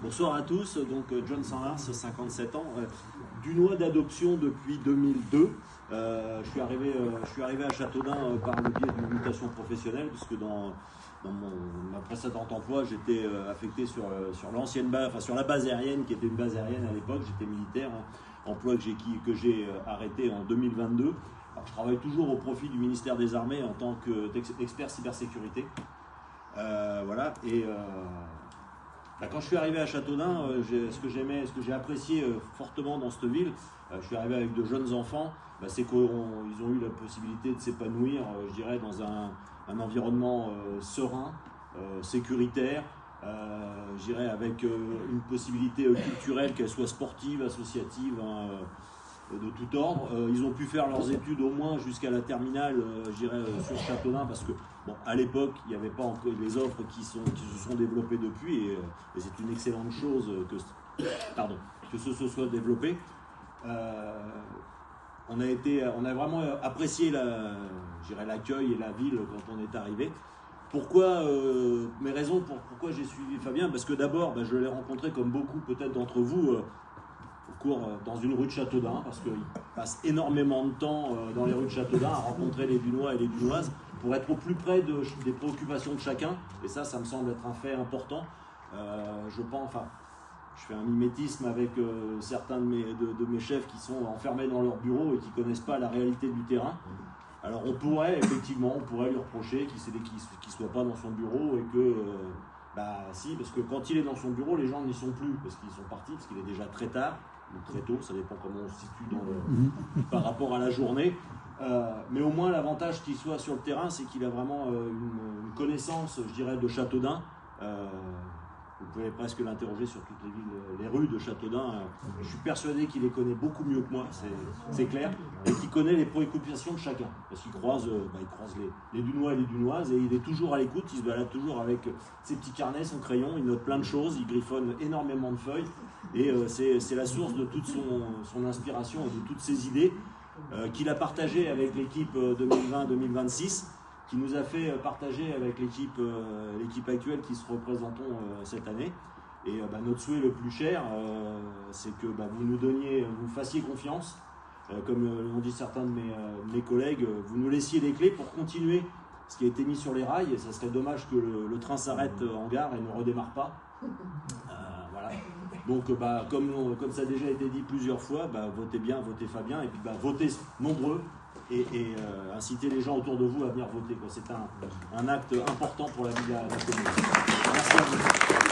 Bonsoir à tous, donc John Sanhars, 57 ans, dunois d'adoption depuis 2002. Je suis arrivé à Châteaudun par le biais d'une mutation professionnelle, puisque dans ma précédent emploi, j'étais affecté sur l'ancienne base, enfin sur la base aérienne, qui était une base aérienne à l'époque. J'étais militaire, emploi que j'ai arrêté en 2022. Alors, je travaille toujours au profit du ministère des Armées en tant qu'expert cybersécurité. Voilà. Et quand je suis arrivé à Châteaudun, ce que j'ai apprécié fortement dans cette ville, je suis arrivé avec de jeunes enfants, c'est qu'ils ont eu la possibilité de s'épanouir, je dirais, dans un environnement serein, sécuritaire, je dirais, avec une possibilité culturelle, qu'elle soit sportive, associative, de tout ordre. Ils ont pu faire leurs études au moins jusqu'à la terminale, je dirais, sur Châteaudun, parce que bon, à l'époque, il n'y avait pas encore les offres qui se sont développées depuis, et c'est une excellente chose que ce soit développé. On a vraiment apprécié l'accueil et la ville quand on est arrivé. Pourquoi mes raisons pourquoi j'ai suivi Fabien? Parce que d'abord, je l'ai rencontré comme beaucoup peut-être d'entre vous dans une rue de Châteaudun, parce qu'il passe énormément de temps dans les rues de Châteaudun à rencontrer les Dunois et les Dunoises pour être au plus près des préoccupations de chacun, et ça me semble être un fait important. Je fais un mimétisme avec certains de mes chefs qui sont enfermés dans leur bureau et qui ne connaissent pas la réalité du terrain. Alors on pourrait lui reprocher qu'il ne soit pas dans son bureau, et que si, parce que quand il est dans son bureau, les gens n'y sont plus, parce qu'ils sont partis, parce qu'il est déjà très tard ou très tôt, ça dépend comment on se situe par rapport à la journée. Mais au moins l'avantage qu'il soit sur le terrain, c'est qu'il a vraiment une connaissance, je dirais, de Châteaudun. Vous pouvez presque l'interroger sur toutes les rues de Châteaudun. Je suis persuadé qu'il les connaît beaucoup mieux que moi, c'est clair, et qu'il connaît les préoccupations de chacun, parce qu'il croise les Dunois et les Dunoises, et il est toujours à l'écoute. Il se balade toujours avec ses petits carnets, son crayon, il note plein de choses, il griffonne énormément de feuilles, et c'est la source de toute son inspiration et de toutes ses idées qu'il a partagées avec l'équipe 2020-2026, qui nous a fait partager avec l'équipe actuelle qui se représentons cette année. Et notre souhait le plus cher, c'est que vous fassiez confiance, comme l'ont dit certains de mes collègues, vous nous laissiez les clés pour continuer ce qui a été mis sur les rails, et ça serait dommage que le train s'arrête en gare et ne redémarre pas. Voilà. Donc comme ça a déjà été dit plusieurs fois, votez bien, votez Fabien, et puis votez nombreux, et inciter les gens autour de vous à venir voter. C'est un acte important pour la vie de la commune. Merci à vous.